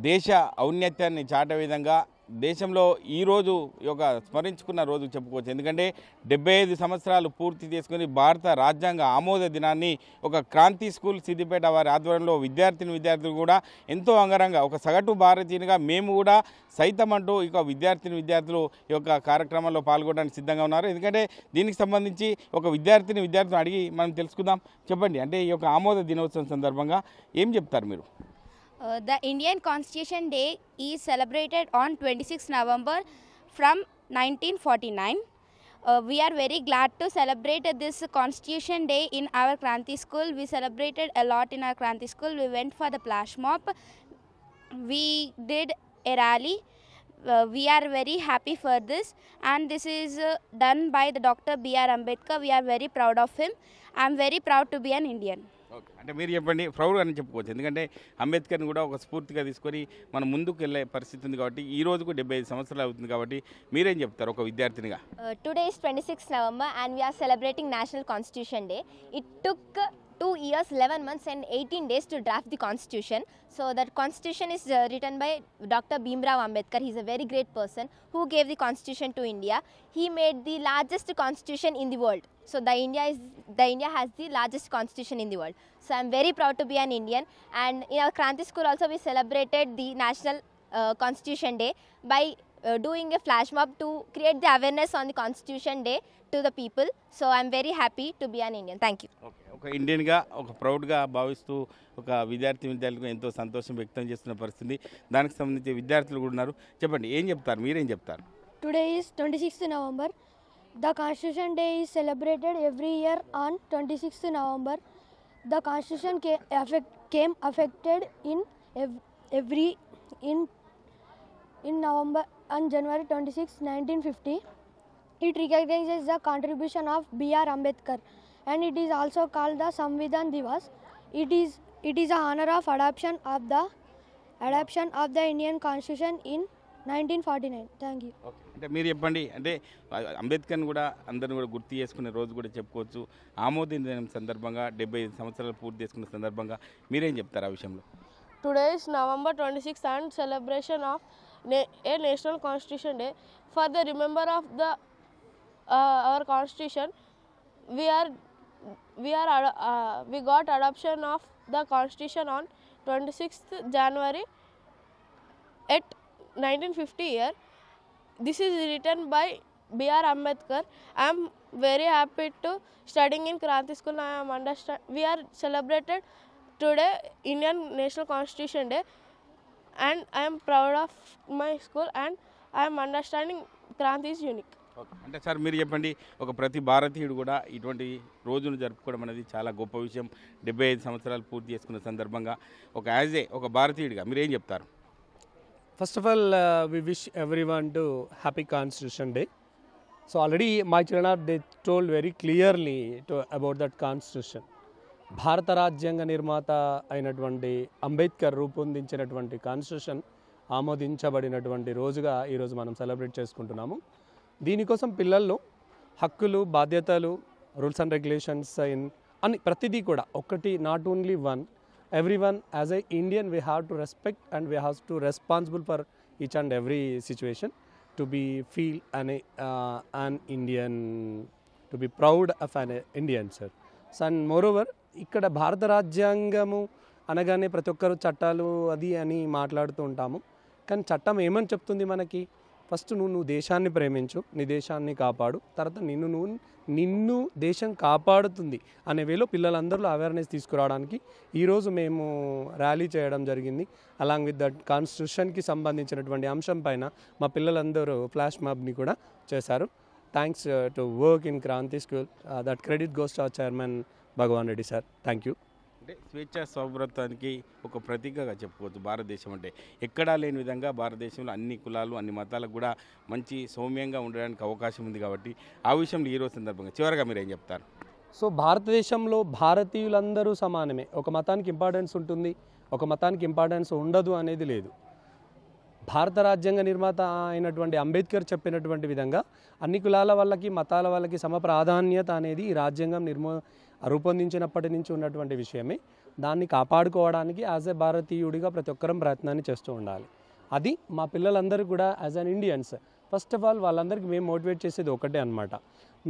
దేశ ఔన్నత్యాన్ని చాటే విధంగా దేశంలో ఈరోజు ఒక స్మరించుకున్న రోజు చెప్పుకోవచ్చు. ఎందుకంటే 75 సంవత్సరాలు పూర్తి చేసుకుని భారత రాజ్యాంగ ఆమోద దినాన్ని ఒక క్రాంతి స్కూల్ సిద్దిపేట వారి ఆధ్వర్యంలో విద్యార్థులు కూడా ఎంతో అంగరంగ ఒక సగటు భారతీయునిగా మేము కూడా సైతం అంటూ ఇక విద్యార్థులు ఈ యొక్క కార్యక్రమంలో పాల్గొనడానికి సిద్ధంగా ఉన్నారు. ఎందుకంటే దీనికి సంబంధించి ఒక విద్యార్థులను అడిగి మనం తెలుసుకుందాం. చెప్పండి, అంటే ఈ యొక్క ఆమోద దినోత్సవం సందర్భంగా ఏం చెప్తారు మీరు? The Indian Constitution Day is celebrated on 26 November from 1949. We are very glad to celebrate this Constitution Day in our Kranti School. We celebrated a lot in our Kranti School. We went for the flash mob. We did a rally. We are very happy for this, and this is done by the Dr. B.R. Ambedkar. We are very proud of him. I am very proud to be an Indian. అంటే మీరు చెప్పండి, proud అని చెప్పుకోవచ్చు. ఎందుకంటే అంబేద్కర్ని కూడా ఒక స్ఫూర్తిగా తీసుకొని మనం ముందుకు వెళ్ళే పరిస్థితి ఉంది కాబట్టి ఈ రోజుకు 75 సంవత్సరాలు అవుతుంది కాబట్టి మీరేం చెప్తారు ఒక విద్యార్థినిగా? Today is 26 November and we are celebrating National Constitution Day. It took 2 years, 11 months and 18 days to draft the constitution. So that constitution is written by Dr. Bhimrao Ambedkar. He is a very great person who gave the constitution to India. He made the largest constitution in the world. So the India has the largest constitution in the world. So I am very proud to be an Indian, and in our Kranti school also we celebrated the National Constitution Day by doing a flash mob to create the awareness on the Constitution Day to the people. So I am very happy to be an Indian. Thank you. Okay, ఒక ఇండియన్గా ఒక ప్రౌడ్గా భావిస్తూ ఒక విద్యార్థులకు ఎంతో సంతోషం వ్యక్తం చేస్తున్న పరిస్థితి. దానికి సంబంధించి విద్యార్థులు కూడా ఉన్నారు. చెప్పండి, ఏం చెప్తారు, మీరేం చెప్తారు? Today is 26th November. The Constitution Day is celebrated every year on 26th November. The Constitution came affected in November on January 26, 1950. It recognizes the contribution of B.R. Ambedkar, and it is also called the Samvidhan Divas. It is a honor of adoption of the Indian Constitution in 1949. Thank you. Okay, అంటే మీరు చెప్పండి, అంటే అంబేద్కర్ని కూడా అందరిని కూడా గుర్తు చేసుకునే రోజు కూడా చెప్పుకోవచ్చు. ఆమోదించిన సందర్భంగా 75 సంవత్సరాలు పూర్తి చేసుకున్న సందర్భంగా మీరేం చెప్తారు ఆ విషయంలో? Today is November 26th and celebration of a National Constitution Day. For the remember of the our Constitution, we got adoption of the Constitution on 26th January at 1950 year. This is written by B.R. Ambedkar. I am very happy to studying in Kranti School. I am we are celebrated today Indian National Constitution Day, and I am proud of my school, and I am understanding Kranti is unique. అంటే sir మీరు చెప్పండి, ఒక ప్రతి భారతీయుడు కూడా ఇటువంటి రోజును జరుపుకోవడం అనేది చాలా గొప్ప విషయం. 75 సంవత్సరాలు పూర్తి చేసుకున్న సందర్భంగా ఒక భారతీయుడిగా మీరేం చెప్తారు? First of all, we wish everyone to happy Constitution Day. So already my children they told very clearly about that Constitution. భారత రాజ్యాంగ నిర్మాత అయినటువంటి అంబేద్కర్ రూపొందించినటువంటి కాన్స్టిట్యూషన్ ఆమోదించబడినటువంటి రోజుగా ఈరోజు మనం సెలబ్రేట్ చేసుకుంటున్నాము. దీనికోసం పిల్లల్లో హక్కులు, బాధ్యతలు, రూల్స్ అండ్ రెగ్యులేషన్స్ అని ప్రతిదీ కూడా ఒకటి, not only one, everyone as a Indian we have to respect and we have to responsible for each and every situation to be feel an Indian, to be proud of an Indian, sir. So and moreover ఇక్కడ భారత రాజ్యాంగము అనగానే ప్రతి ఒక్కరు చట్టాలు అది అని మాట్లాడుతూ ఉంటాము. కానీ చట్టం ఏమని చెప్తుంది మనకి? ఫస్ట్ నువ్వు దేశాన్ని ప్రేమించు, నీ దేశాన్ని కాపాడు, తర్వాత నిన్ను దేశం కాపాడుతుంది అనే వేలో పిల్లలందరిలో అవేర్నెస్ తీసుకురావడానికి ఈరోజు మేము ర్యాలీ చేయడం జరిగింది. అలాంగ్ విత్ దట్ కాన్స్టిట్యూషన్కి సంబంధించినటువంటి అంశం పైన మా పిల్లలందరూ ఫ్లాష్ మాబ్ని కూడా చేశారు. Thanks to work in Kranti school. That credit goes to our chairman Bhagavan Reddy sir. Thank you. అంటే స్వేచ్ఛ సౌభ్రతానికి ఒక ప్రతీకగా చెప్పుకోవచ్చు భారతదేశం అంటే. ఎక్కడా లేని విధంగా భారతదేశంలో అన్ని కులాలు, అన్ని మతాలకు కూడా మంచి సౌమ్యంగా ఉండడానికి అవకాశం ఉంది కాబట్టి ఆ విషయంలో ఈరోజు సందర్భంగా చివరిగా మీరు ఏం చెప్తారు? సో భారతదేశంలో భారతీయులందరూ సమానమే. ఒక మతానికి ఇంపార్టెన్స్ ఉంటుంది, ఒక మతానికి ఇంపార్టెన్స్ ఉండదు అనేది లేదు. భారత రాజ్యాంగ నిర్మాత అయినటువంటి అంబేద్కర్ చెప్పినటువంటి విధంగా అన్ని కులాల వాళ్ళకి, మతాల వాళ్ళకి సమ ప్రాధాన్యత అనేది ఈ రాజ్యాంగం రూపొందించినప్పటి నుంచి ఉన్నటువంటి విషయమే. దాన్ని కాపాడుకోవడానికి యాజ్ ఏ భారతీయుడిగా ప్రతి ఒక్కరం ప్రయత్నాన్ని చేస్తూ ఉండాలి. అది మా పిల్లలందరూ కూడా as an Indians first of all వాళ్ళందరికీ మేము మోటివేట్ చేసేది ఒకటే అనమాట.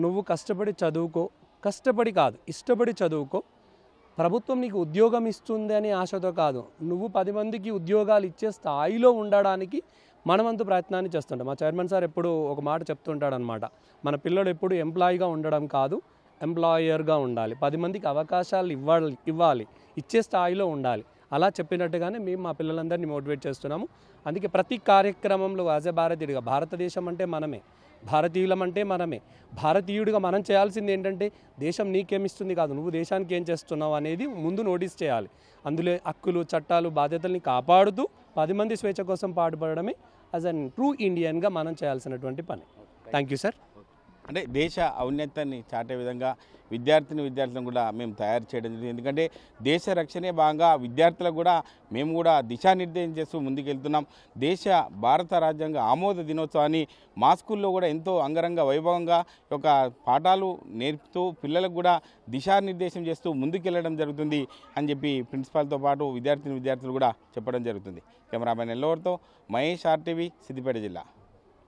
నువ్వు కష్టపడి చదువుకో, కష్టపడి కాదు ఇష్టపడి చదువుకో. ప్రభుత్వం నీకు ఉద్యోగం ఇస్తుంది అని ఆశతో కాదు, నువ్వు 10 మందికి ఉద్యోగాలు ఇచ్చే స్థాయిలో ఉండడానికి మనమంతు ప్రయత్నాన్ని చేస్తుంటాం. మా చైర్మన్ సార్ ఎప్పుడు ఒక మాట చెప్తుంటాడనమాట, మన పిల్లడు ఎప్పుడు ఎంప్లాయీగా ఉండడం కాదు, ఎంప్లాయర్గా ఉండాలి. 10 మందికి అవకాశాలు ఇవ్వాలి, ఇచ్చే స్థాయిలో ఉండాలి. అలా చెప్పినట్టుగానే మేము మా పిల్లలందరినీ మోటివేట్ చేస్తున్నాము. అందుకే ప్రతి కార్యక్రమంలో యాజ్ ఏ భారతీయుడిగా, భారతదేశం అంటే మనమే, భారతీయులం అంటే మనమే, భారతీయుడిగా మనం చేయాల్సింది ఏంటంటే దేశం నీకేమిస్తుంది కాదు, నువ్వు దేశానికి ఏం చేస్తున్నావు అనేది ముందు నోటీస్ చేయాలి. అందులో హక్కులు, చట్టాలు, బాధ్యతల్ని కాపాడుతూ 10 మంది స్వేచ్ఛ కోసం పాటుపడడమే యాజ్ అన్ ట్రూ ఇండియన్గా మనం చేయాల్సినటువంటి పని. Thank you sir. అంటే దేశ ఔన్నత్యాన్ని చాటే విధంగా విద్యార్థులను కూడా మేము తయారు చేయడం జరిగింది. ఎందుకంటే దేశ రక్షణే భాగంగా విద్యార్థులకు కూడా మేము కూడా దిశానిర్దేశం చేస్తూ ముందుకెళ్తున్నాం. భారత రాజ్యాంగ ఆమోద దినోత్సవాన్ని మా స్కూల్లో కూడా ఎంతో అంగరంగ వైభవంగా ఒక పాఠాలు నేర్పుతూ పిల్లలకు కూడా దిశానిర్దేశం చేస్తూ ముందుకెళ్ళడం జరుగుతుంది అని చెప్పి ప్రిన్సిపాల్తో పాటు విద్యార్థులు కూడా చెప్పడం జరుగుతుంది. కెమెరామెన్ ఎల్లవరితో మహేష్, RTV, సిద్దిపేట జిల్లా.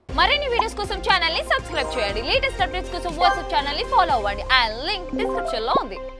మరిన్ని వీడియోస్ కోసం ఛానల్ ని సబ్స్క్రైబ్ చేయండి. లేటెస్ట్ అప్డేట్స్ కోసం వాట్సాప్ ఛానల్ ని ఫాలో అవ్వండి. ఆ లింక్ డిస్క్రిప్షన్ లో ఉంది.